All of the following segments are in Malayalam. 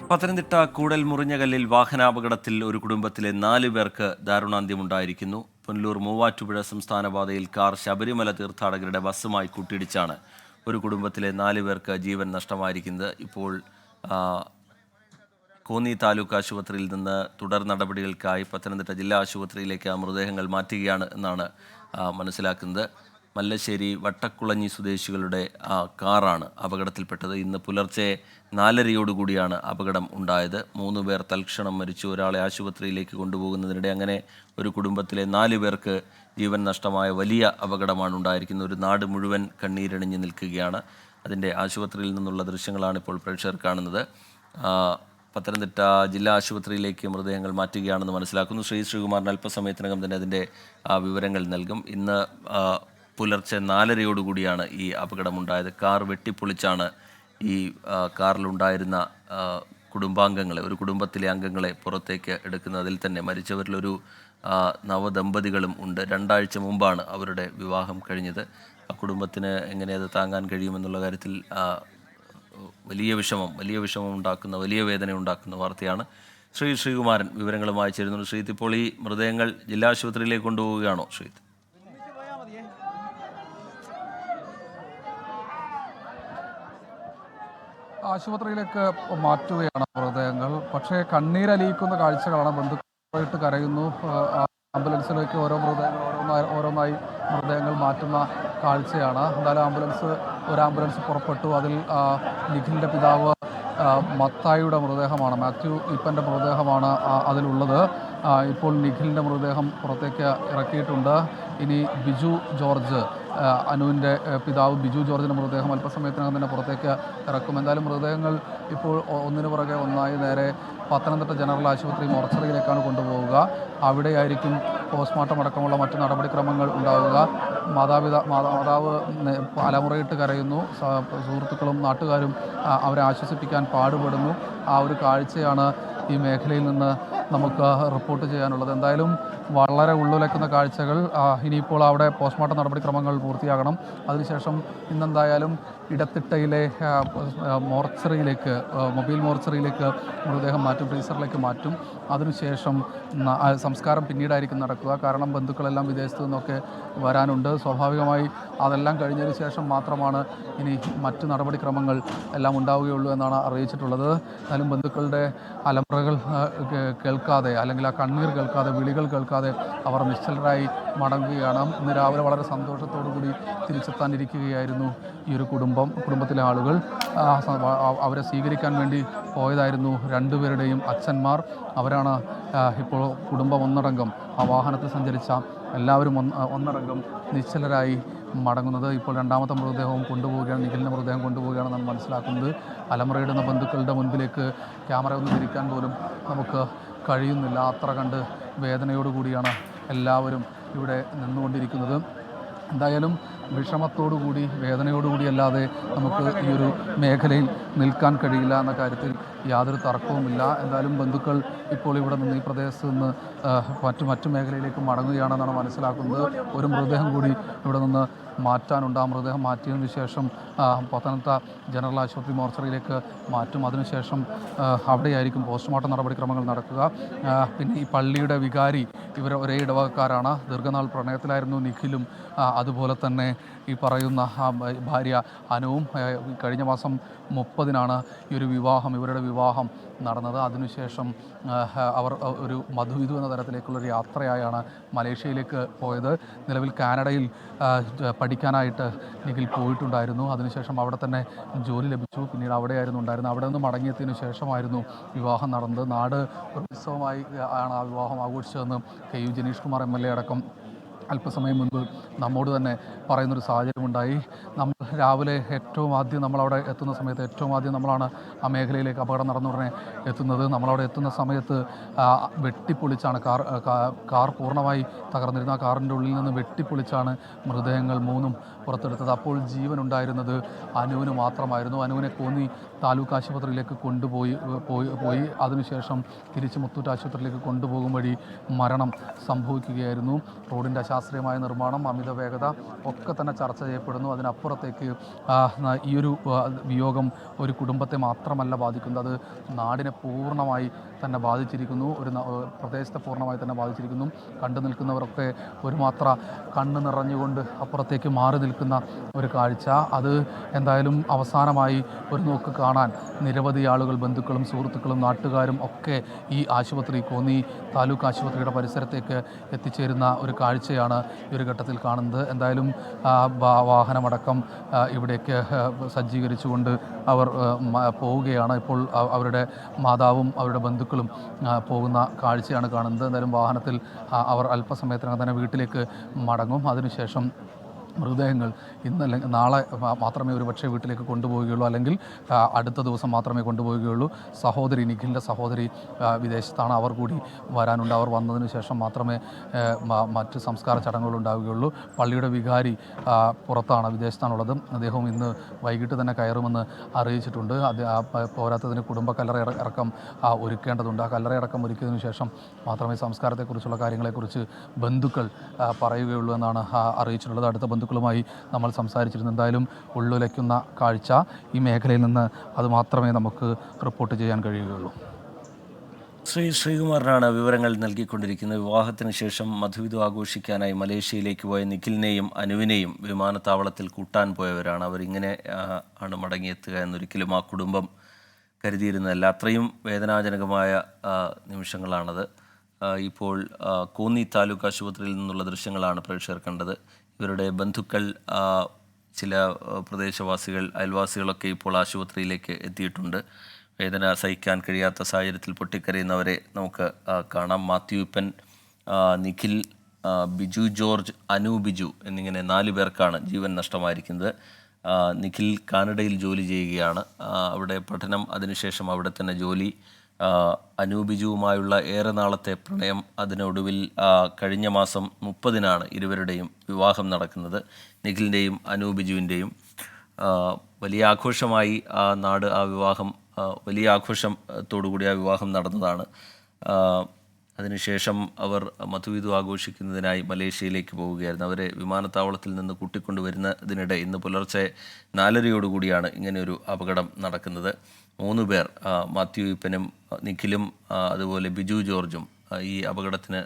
പത്തനംതിട്ട കൂടൽ മുറിഞ്ഞകല്ലിൽ വാഹനാപകടത്തിൽ ഒരു കുടുംബത്തിലെ 4 പേർക്ക് ദാരുണാന്ത്യമുണ്ടായിരിക്കുന്നു. പുനലൂർ മൂവാറ്റുപുഴ സംസ്ഥാന പാതയിൽ കാർ ശബരിമല തീർത്ഥാടകരുടെ ബസ്സുമായി കൂട്ടിയിടിച്ചാണ് ഒരു കുടുംബത്തിലെ 4 പേർക്ക് ജീവൻ നഷ്ടമായിരിക്കുന്നത്. ഇപ്പോൾ കോന്നി താലൂക്ക് ആശുപത്രിയിൽ നിന്ന് തുടർ നടപടികൾക്കായി പത്തനംതിട്ട ജില്ലാ ആശുപത്രിയിലേക്ക് മൃതദേഹങ്ങൾ മാറ്റുകയാണ് എന്നാണ് മനസ്സിലാക്കുന്നത്. മല്ലശ്ശേരി വട്ടക്കുളഞ്ഞി സ്വദേശികളുടെ കാറാണ് അപകടത്തിൽപ്പെട്ടത്. ഇന്ന് പുലർച്ചെ 4:30 അപകടം ഉണ്ടായത്. 3 പേർ തൽക്ഷണം മരിച്ചു. ഒരാളെ ആശുപത്രിയിലേക്ക് കൊണ്ടുപോകുന്നതിനിടെ അങ്ങനെ ഒരു കുടുംബത്തിലെ 4 പേർക്ക് ജീവൻ നഷ്ടമായ വലിയ അപകടമാണ് ഉണ്ടായിരിക്കുന്നത്. ഒരു നാട് മുഴുവൻ കണ്ണീരണിഞ്ഞ് നിൽക്കുകയാണ്. അതിൻ്റെ ആശുപത്രിയിൽ നിന്നുള്ള ദൃശ്യങ്ങളാണ് ഇപ്പോൾ പ്രേക്ഷകർ കാണുന്നത്. പത്തനംതിട്ട ജില്ലാ ആശുപത്രിയിലേക്ക് മൃതദേഹങ്ങൾ മാറ്റുകയാണെന്ന് മനസ്സിലാക്കുന്നു. ശ്രീകുമാറിന് അല്പസമയത്തിനകം തന്നെ അതിൻ്റെ വിവരങ്ങൾ നൽകും. ഇന്ന് പുലർച്ചെ 4:30 ഈ അപകടമുണ്ടായത്. കാർ വെട്ടിപ്പൊളിച്ചാണ് ഈ കാറിലുണ്ടായിരുന്ന കുടുംബാംഗങ്ങളെ, ഒരു കുടുംബത്തിലെ അംഗങ്ങളെ പുറത്തേക്ക് എടുക്കുന്നത്. അതിൽ തന്നെ മരിച്ചവരിലൊരു നവദമ്പതികളും ഉണ്ട്. 2 ആഴ്ച മുമ്പാണ് അവരുടെ വിവാഹം കഴിഞ്ഞത്. ആ കുടുംബത്തിന് എങ്ങനെ അത് താങ്ങാൻ കഴിയുമെന്നുള്ള കാര്യത്തിൽ വലിയ വിഷമം ഉണ്ടാക്കുന്ന, വലിയ വേദന ഉണ്ടാക്കുന്ന വാർത്തയാണ്. ശ്രീകുമാരൻ വിവരങ്ങളുമായി ചേരുന്നുണ്ട്. ശ്രീത്ത്, ഇപ്പോൾ ഈ മൃതദേഹങ്ങൾ ജില്ലാ ആശുപത്രിയിലേക്ക് കൊണ്ടുപോവുകയാണോ? ശ്രീത്ത്, ആശുപത്രിയിലേക്ക് മാറ്റുകയാണ് മൃതദേഹങ്ങൾ. പക്ഷേ കണ്ണീരലിയിക്കുന്ന കാഴ്ചകളാണ്. ബന്ധുക്കളായിട്ട് കരയുന്നു. ആംബുലൻസിലേക്ക് ഓരോ മൃതദേഹങ്ങൾ ഓരോന്നായി മൃതദേഹങ്ങൾ മാറ്റുന്ന കാഴ്ചയാണ്. എന്തായാലും ഒരു ആംബുലൻസ് പുറപ്പെട്ടു. അതിൽ നിഖിലിൻ്റെ പിതാവ് മത്തായിയുടെ മൃതദേഹമാണ്, മാത്യു ഈപ്പൻ്റെ മൃതദേഹമാണ് അതിലുള്ളത്. ഇപ്പോൾ നിഖിലിൻ്റെ മൃതദേഹം പുറത്തേക്ക് ഇറക്കിയിട്ടുണ്ട്. ഇനി ബിജു ജോർജ്, അനുവിൻ്റെ പിതാവ് ബിജു ജോർജിൻ്റെ മൃതദേഹം അല്പസമയത്തിനകം തന്നെ പുറത്തേക്ക് ഇറക്കും. എന്തായാലും മൃതദേഹങ്ങൾ ഇപ്പോൾ ഒന്നിനു പുറകെ ഒന്നായി നേരെ പത്തനംതിട്ട ജനറൽ ആശുപത്രി മോർച്ചറിയിലേക്കാണ് കൊണ്ടുപോവുക. അവിടെയായിരിക്കും പോസ്റ്റ്മോർട്ടം അടക്കമുള്ള മറ്റ് നടപടിക്രമങ്ങൾ ഉണ്ടാവുക. മാതാവ് അലമുറയിട്ട് കരയുന്നു. സുഹൃത്തുക്കളും നാട്ടുകാരും അവരെ ആശ്വസിപ്പിക്കാൻ പാടുപെടുന്നു. ആ ഒരു കാഴ്ചയാണ് ഈ മേഖലയിൽ നിന്ന് നമുക്ക് റിപ്പോർട്ട് ചെയ്യാനുള്ളത്. എന്തായാലും വളരെ ഉള്ളുലയ്ക്കുന്ന കാഴ്ചകൾ. ഇനിയിപ്പോൾ അവിടെ പോസ്റ്റ്മോർട്ടം നടപടിക്രമങ്ങൾ പൂർത്തിയാകണം. അതിനുശേഷം ഇന്നെന്തായാലും ഇടത്തിട്ടയിലെ മോർച്ചറിയിലേക്ക്, മൊബൈൽ മോർച്ചറിയിലേക്ക് മൃതദേഹം മാറ്റും, ഫ്രീസറിലേക്ക് മാറ്റും. അതിനുശേഷം സംസ്കാരം പിന്നീടായിരിക്കും നടക്കുക. കാരണം ബന്ധുക്കളെല്ലാം വിദേശത്തു നിന്നൊക്കെ വരാനുണ്ട്. സ്വാഭാവികമായി അതെല്ലാം കഴിഞ്ഞതിന് ശേഷം മാത്രമാണ് ഇനി മറ്റ് നടപടിക്രമങ്ങൾ എല്ലാം ഉണ്ടാവുകയുള്ളൂ എന്നാണ് അറിയിച്ചിട്ടുള്ളത്. എന്നാലും ബന്ധുക്കളുടെ അലമുറകൾ കേൾക്കാതെ, അല്ലെങ്കിൽ ആ കണ്ണീർ കേൾക്കാതെ, വിളികൾ കേൾക്കാതെ അവർ നിശ്ചലരായി മടങ്ങുകയാണ്. ഇന്ന് രാവിലെ വളരെ സന്തോഷത്തോടു കൂടി തിരിച്ചെത്താനിരിക്കുകയായിരുന്നു ഈ ഒരു കുടുംബത്തിലെ ആളുകൾ. അവരെ സ്വീകരിക്കാൻ വേണ്ടി പോയതായിരുന്നു 2 പേരുടെയും അച്ഛന്മാർ. അവരാണ് ഇപ്പോൾ കുടുംബം ഒന്നടങ്കം, ആ വാഹനത്തിൽ സഞ്ചരിച്ച എല്ലാവരും ഒന്നടങ്കം നിശ്ചലരായി മടങ്ങുന്നത്. ഇപ്പോൾ രണ്ടാമത്തെ മൃതദേഹവും കൊണ്ടുപോവുകയാണ്, നിഖിലിൻ്റെ മൃതദേഹം കൊണ്ടുപോവുകയാണെന്നാണ് മനസ്സിലാക്കുന്നത്. അലമുറയിടുന്ന ബന്ധുക്കളുടെ മുൻപിലേക്ക് ക്യാമറ ഒന്ന് തിരിക്കാൻ പോലും നമുക്ക് കഴിയുന്നില്ല. അത്ര കണ്ട് വേദനയോടുകൂടിയാണ് എല്ലാവരും ഇവിടെ നിന്നുകൊണ്ടിരിക്കുന്നത്. എന്തായാലും വിഷമത്തോടുകൂടി, വേദനയോടുകൂടി അല്ലാതെ നമുക്ക് ഈ ഒരു മേഖലയിൽ നിൽക്കാൻ കഴിയില്ല എന്ന കാര്യത്തിൽ യാതൊരു തർക്കവുമില്ല. എന്തായാലും ബന്ധുക്കൾ ഇപ്പോൾ ഇവിടെ നിന്ന്, ഈ പ്രദേശത്ത് നിന്ന് മറ്റു മേഖലയിലേക്ക് മടങ്ങുകയാണെന്നാണ് മനസ്സിലാക്കുന്നത്. ഒരു മൃതദേഹം കൂടി ഇവിടെ നിന്ന് മാറ്റാനുണ്ട്. ആ മൃതദേഹം മാറ്റിയതിന് ശേഷം പത്തനംതിട്ട ജനറൽ ആശുപത്രി മോർച്ചറിയിലേക്ക് മാറ്റും. അതിനുശേഷം അവിടെയായിരിക്കും പോസ്റ്റ്മോർട്ടം നടപടിക്രമങ്ങൾ നടക്കുക. പിന്നെ ഈ പള്ളിയുടെ വികാരി, ഇവർ ഒരേ ഇടവകക്കാരാണ്. ദീർഘനാൾ പ്രണയത്തിലായിരുന്നു നിഖിലും അതുപോലെ തന്നെ ഈ പറയുന്ന ഭാര്യ അനുവും. കഴിഞ്ഞ മാസം 30-നാണ് ഇവരുടെ വിവാഹം നടന്നത്. അതിനുശേഷം അവർ ഒരു മധുവിധു എന്ന തരത്തിലേക്കുള്ളൊരു യാത്രയായാണ് മലേഷ്യയിലേക്ക് പോയത്. നിലവിൽ കാനഡയിൽ പഠിക്കാനായിട്ട് നിഖിൽ പോയിട്ടുണ്ടായിരുന്നു. അതിനുശേഷം അവിടെ തന്നെ ജോലി ലഭിച്ചു. പിന്നീട് അവിടെയായിരുന്നു ഉണ്ടായിരുന്നത്. അവിടെ നിന്ന് മടങ്ങിയതിനു ശേഷമായിരുന്നു വിവാഹം നടന്നത്. നാട് ഒരു ഉത്സവമായി ആണ് ആ വിവാഹം ആഘോഷിച്ചതെന്ന് KU ജനീഷ് കുമാർ MLA അടക്കം അല്പസമയം മുൻപ് നമ്മോട് തന്നെ പറയുന്നൊരു സാഹചര്യമുണ്ടായി. നമ്മൾ രാവിലെ ഏറ്റവും ആദ്യം നമ്മളവിടെ എത്തുന്ന സമയത്ത് നമ്മളാണ് ആ മേഖലയിലേക്ക് അപകടം നടന്ന ഉടനെ എത്തുന്നത്. നമ്മളവിടെ എത്തുന്ന സമയത്ത് വെട്ടിപ്പൊളിച്ചാണ് കാർ പൂർണ്ണമായി തകർന്നിരുന്ന ആ കാറിൻ്റെ ഉള്ളിൽ നിന്ന് വെട്ടിപ്പൊളിച്ചാണ് മൃതദേഹങ്ങൾ 3 പുറത്തെടുത്തത്. അപ്പോൾ ജീവനുണ്ടായിരുന്നത് അനുവിന് മാത്രമായിരുന്നു. അനുവിനെ കോന്നി താലൂക്ക് ആശുപത്രിയിലേക്ക് കൊണ്ടുപോയി അതിനുശേഷം തിരിച്ച് മുത്തൂറ്റ് ആശുപത്രിയിലേക്ക് കൊണ്ടുപോകും വഴി മരണം സംഭവിക്കുകയായിരുന്നു. റോഡിൻ്റെ അശാസ്ത്രീയമായ നിർമ്മാണം, അമിത വേഗത ഒക്കെ തന്നെ ചർച്ച ചെയ്യപ്പെടുന്നു. അതിനപ്പുറത്തേക്ക് നിലയ്ക്ക് ഈ ഒരു വിയോഗം ഒരു കുടുംബത്തെ മാത്രമല്ല ബാധിക്കുന്നത്, അത് നാടിനെ പൂർണ്ണമായി തന്നെ ബാധിച്ചിരിക്കുന്നു. പ്രദേശത്തെ പൂർണ്ണമായി തന്നെ ബാധിച്ചിരിക്കുന്നു. കണ്ടു നിൽക്കുന്നവരൊക്കെ ഒരു മാത്ര കണ്ണ് നിറഞ്ഞുകൊണ്ട് അപ്പുറത്തേക്ക് മാറി നിൽക്കുന്ന ഒരു കാഴ്ച. അത് എന്തായാലും അവസാനമായി ഒരു നോക്ക് കാണാൻ നിരവധി ആളുകൾ, ബന്ധുക്കളും സുഹൃത്തുക്കളും നാട്ടുകാരും ഒക്കെ ഈ ആശുപത്രി, കോന്നി താലൂക്ക് ആശുപത്രിയുടെ പരിസരത്തേക്ക് എത്തിച്ചേരുന്ന ഒരു കാഴ്ചയാണ് ഈ ഒരു ഘട്ടത്തിൽ കാണുന്നത്. എന്തായാലും വാഹനമടക്കം ഇവിടേക്ക് സജ്ജീകരിച്ചുകൊണ്ട് അവർ പോവുകയാണ്. ഇപ്പോൾ അവരുടെ മാതാവും അവരുടെ ബന്ധുക്കളും പോകുന്ന കാഴ്ചയാണ് കാണുന്നത്. എന്തായാലും വാഹനത്തിൽ അവർ അല്പസമയത്തിനകം തന്നെ വീട്ടിലേക്ക് മടങ്ങും. അതിനുശേഷം മൃതദേഹങ്ങൾ ഇന്നല്ലെങ്കിൽ നാളെ മാത്രമേ ഒരുപക്ഷെ വീട്ടിലേക്ക് കൊണ്ടുപോവുകയുള്ളൂ, അല്ലെങ്കിൽ അടുത്ത ദിവസം മാത്രമേ കൊണ്ടുപോവുകയുള്ളൂ. സഹോദരി, നിഖിലിൻ്റെ സഹോദരി വിദേശത്താണ്. അവർ കൂടി വരാനുണ്ട്. അവർ വന്നതിന് ശേഷം മാത്രമേ മറ്റ് സംസ്കാര ചടങ്ങുകൾ ഉണ്ടാവുകയുള്ളൂ. പള്ളിയുടെ വികാരി പുറത്താണ്, വിദേശത്താണുള്ളത്. അദ്ദേഹം ഇന്ന് വൈകിട്ട് തന്നെ കയറുമെന്ന് അറിയിച്ചിട്ടുണ്ട്. പോരാത്തതിന് കുടുംബ കല്ലറയടക്കം ഒരുക്കേണ്ടതുണ്ട്. ആ കല്ലറയടക്കം ഒരുക്കിയതിനു ശേഷം മാത്രമേ സംസ്കാരത്തെക്കുറിച്ചുള്ള കാര്യങ്ങളെക്കുറിച്ച് ബന്ധുക്കൾ പറയുകയുള്ളൂ എന്നാണ് അറിയിച്ചിട്ടുള്ളത്. അടുത്ത ബന്ധുക്കളുമായി നമ്മൾ സംസാരിച്ചിരുന്നു. എന്തായാലും ഉള്ളുലയ്ക്കുന്ന കാഴ്ച ഈ മേഖലയിൽ നിന്ന് അത് മാത്രമേ നമുക്ക് റിപ്പോർട്ട് ചെയ്യാൻ കഴിയുകയുള്ളൂ. ശ്രീകുമാറിനാണ് വിവരങ്ങൾ നൽകിക്കൊണ്ടിരിക്കുന്നത്. വിവാഹത്തിന് ശേഷം മധുവിധു ആഘോഷിക്കാനായി മലേഷ്യയിലേക്ക് പോയ നിഖിലിനെയും അനുവിനെയും വിമാനത്താവളത്തിൽ കൂട്ടാൻ പോയവരാണ്. അവരിങ്ങനെ ആണ് മടങ്ങിയെത്തുക എന്നൊരിക്കലും ആ കുടുംബം കരുതിയിരുന്നതല്ല. അത്രയും വേദനാജനകമായ നിമിഷങ്ങളാണത്. ഇപ്പോൾ കോന്നി താലൂക്ക് ആശുപത്രിയിൽ നിന്നുള്ള ദൃശ്യങ്ങളാണ് പ്രേക്ഷകർ കണ്ടത്. ഇവരുടെ ബന്ധുക്കൾ, ചില പ്രദേശവാസികൾ, അയൽവാസികളൊക്കെ ഇപ്പോൾ ആശുപത്രിയിലേക്ക് എത്തിയിട്ടുണ്ട്. വേദന സഹിക്കാൻ കഴിയാത്ത സാഹചര്യത്തിൽ പൊട്ടിക്കരയുന്നവരെ നമുക്ക് കാണാം. മാത്യുപ്പൻ, നിഖിൽ, ബിജു ജോർജ്, അനു ബിജു എന്നിങ്ങനെ 4 പേർക്കാണ് ജീവൻ നഷ്ടമായിരിക്കുന്നത്. നിഖിൽ കാനഡയിൽ ജോലി ചെയ്യുകയാണ്. അവിടെ പഠനം, അതിനുശേഷം അവിടെ തന്നെ ജോലി. അനു ബിജുവുമായുള്ള ഏറെ നാളത്തെ പ്രണയം, അതിനൊടുവിൽ കഴിഞ്ഞ മാസം 30-നാണ് ഇരുവരുടെയും വിവാഹം നടക്കുന്നത്. നിഖിലിൻ്റെയും അനു ബിജുവിൻ്റെയും വലിയ ആഘോഷമായി ആ നാട്, ആ വിവാഹം വലിയ ആഘോഷത്തോടുകൂടി ആ വിവാഹം നടന്നതാണ്. അതിനുശേഷം അവർ മധുവിധു ആഘോഷിക്കുന്നതിനായി മലേഷ്യയിലേക്ക് പോവുകയായിരുന്നു. അവരെ വിമാനത്താവളത്തിൽ നിന്ന് കൂട്ടിക്കൊണ്ടുവരുന്നതിനിടെ ഇന്ന് പുലർച്ചെ 4:30 ഇങ്ങനെയൊരു അപകടം നടക്കുന്നത്. 3 പേർ, മാത്യുപ്പനും നിഖിലും അതുപോലെ ബിജു ജോർജും ഈ അപകടത്തിന്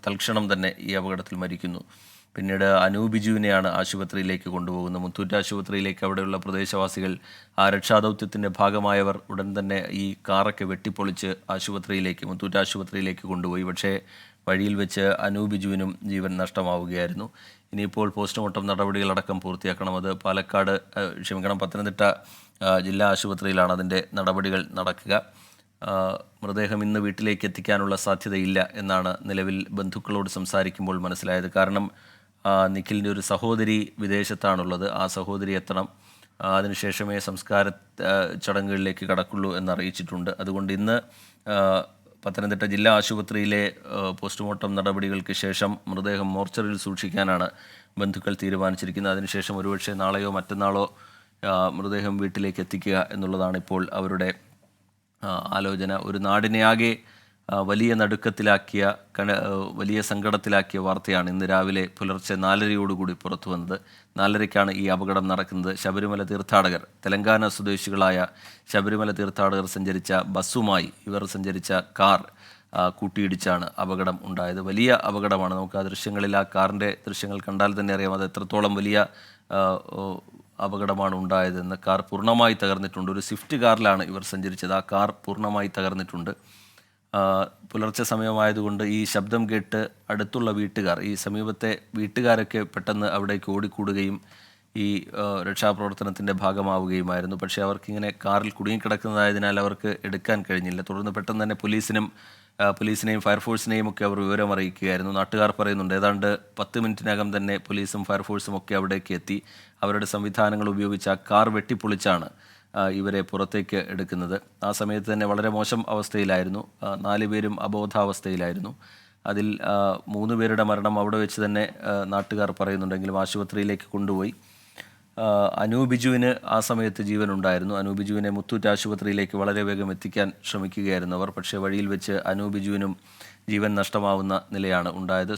തൽക്ഷണം തന്നെ ഈ അപകടത്തിൽ മരിക്കുന്നു. പിന്നീട് അനു ബിജുവിനെയാണ് ആശുപത്രിയിലേക്ക് കൊണ്ടുപോകുന്നത്. മുത്തൂറ്റ് ആശുപത്രിയിലേക്ക് അവിടെയുള്ള പ്രദേശവാസികൾ, ആ രക്ഷാദൗത്യത്തിൻ്റെ ഭാഗമായവർ ഉടൻ തന്നെ ഈ കാറൊക്കെ വെട്ടിപ്പൊളിച്ച് മുത്തൂറ്റ് ആശുപത്രിയിലേക്ക് കൊണ്ടുപോയി. പക്ഷേ വഴിയിൽ വെച്ച് അനു ബിജുവിനും ജീവൻ നഷ്ടമാവുകയായിരുന്നു. ഇനിയിപ്പോൾ പോസ്റ്റ്മോർട്ടം നടപടികളടക്കം പൂർത്തിയാക്കണം. അത് പത്തനംതിട്ട ജില്ലാ ആശുപത്രിയിലാണ് അതിൻ്റെ നടപടികൾ നടക്കുക. മൃതദേഹം ഇന്ന് വീട്ടിലേക്ക് എത്തിക്കാനുള്ള സാധ്യതയില്ല എന്നാണ് നിലവിൽ ബന്ധുക്കളോട് സംസാരിക്കുമ്പോൾ മനസ്സിലായത്. കാരണം നിഖിലിൻ്റെ ഒരു സഹോദരി വിദേശത്താണുള്ളത്. ആ സഹോദരി എത്തണം, അതിനുശേഷമേ സംസ്കാര ചടങ്ങുകളിലേക്ക് കടക്കുള്ളൂ എന്നറിയിച്ചിട്ടുണ്ട്. അതുകൊണ്ട് ഇന്ന് പത്തനംതിട്ട ജില്ലാ ആശുപത്രിയിലെ പോസ്റ്റ്മോർട്ടം നടപടികൾക്ക് ശേഷം മൃതദേഹം മോർച്ചറിയിൽ സൂക്ഷിക്കാനാണ് ബന്ധുക്കൾ തീരുമാനിച്ചിരിക്കുന്നത്. അതിനുശേഷം ഒരുപക്ഷെ നാളെയോ മറ്റന്നാളോ മൃതദേഹം വീട്ടിലേക്ക് എത്തിക്കുക എന്നുള്ളതാണ് ഇപ്പോൾ അവരുടെ ആലോചന. ഒരു നാടിനെയാകെ വലിയ നടുക്കത്തിലാക്കിയ, വലിയ സങ്കടത്തിലാക്കിയ വാർത്തയാണ് ഇന്ന് രാവിലെ പുലർച്ചെ 4:30 പുറത്തു വന്നത്. 4:30 ഈ അപകടം നടക്കുന്നത്. ശബരിമല തീർത്ഥാടകർ, തെലങ്കാന സ്വദേശികളായ ശബരിമല തീർത്ഥാടകർ സഞ്ചരിച്ച ബസ്സുമായി ഇവർ സഞ്ചരിച്ച കാർ കൂട്ടിയിടിച്ചാണ് അപകടം ഉണ്ടായത്. വലിയ അപകടമാണ്. നമുക്ക് ആ ദൃശ്യങ്ങളിൽ, ആ കാറിൻ്റെ ദൃശ്യങ്ങൾ കണ്ടാൽ തന്നെ അറിയാം അത് എത്രത്തോളം വലിയ അപകടമാണ് ഉണ്ടായതെന്ന്. കാർ പൂർണ്ണമായി തകർന്നിട്ടുണ്ട്. ഒരു സ്വിഫ്റ്റ് കാറിലാണ് ഇവർ സഞ്ചരിച്ചത്. ആ കാർ പൂർണ്ണമായി തകർന്നിട്ടുണ്ട്. പുലർച്ചെ സമയമായതുകൊണ്ട് ഈ ശബ്ദം കേട്ട് അടുത്തുള്ള വീട്ടുകാർ, ഈ സമീപത്തെ വീട്ടുകാരൊക്കെ പെട്ടെന്ന് അവിടേക്ക് ഓടിക്കൂടുകയും ഈ രക്ഷാപ്രവർത്തനത്തിൻ്റെ ഭാഗമാവുകയുമായിരുന്നു. പക്ഷേ അവർക്കിങ്ങനെ കാറിൽ കുടുങ്ങിക്കിടക്കുന്നതായതിനാൽ അവർക്ക് എടുക്കാൻ കഴിഞ്ഞില്ല. തുടർന്ന് പെട്ടെന്ന് തന്നെ പോലീസിനെയും ഫയർഫോഴ്സിനെയും ഒക്കെ അവർ വിവരം അറിയിക്കുകയായിരുന്നു. നാട്ടുകാർ പറയുന്നുണ്ട് ഏതാണ്ട് 10 മിനിറ്റിനകം തന്നെ പോലീസും ഫയർഫോഴ്സും ഒക്കെ അവിടേക്ക് എത്തി. അവരുടെ സംവിധാനങ്ങൾ ഉപയോഗിച്ച് ആ കാർ വെട്ടിപ്പൊളിച്ചാണ് ഇവരെ പുറത്തേക്ക് എടുക്കുന്നത്. ആ സമയത്ത് തന്നെ വളരെ മോശം അവസ്ഥയിലായിരുന്നു. 4 പേരും അബോധാവസ്ഥയിലായിരുന്നു. അതിൽ 3 പേരുടെ മരണം അവിടെ വെച്ച് തന്നെ നാട്ടുകാർ പറയുന്നുണ്ടെങ്കിലും ആശുപത്രിയിലേക്ക് കൊണ്ടുപോയി. അനു ബിജുവിന് ആ സമയത്ത് ജീവനുണ്ടായിരുന്നു. അനു ബിജുവിനെ മുത്തൂറ്റ് ആശുപത്രിയിലേക്ക് വളരെ വേഗം എത്തിക്കാൻ ശ്രമിക്കുകയായിരുന്നു അവർ. പക്ഷേ വഴിയിൽ വെച്ച് അനു ബിജുവിനും ജീവൻ നഷ്ടമാവുന്ന നിലയാണ് ഉണ്ടായത്.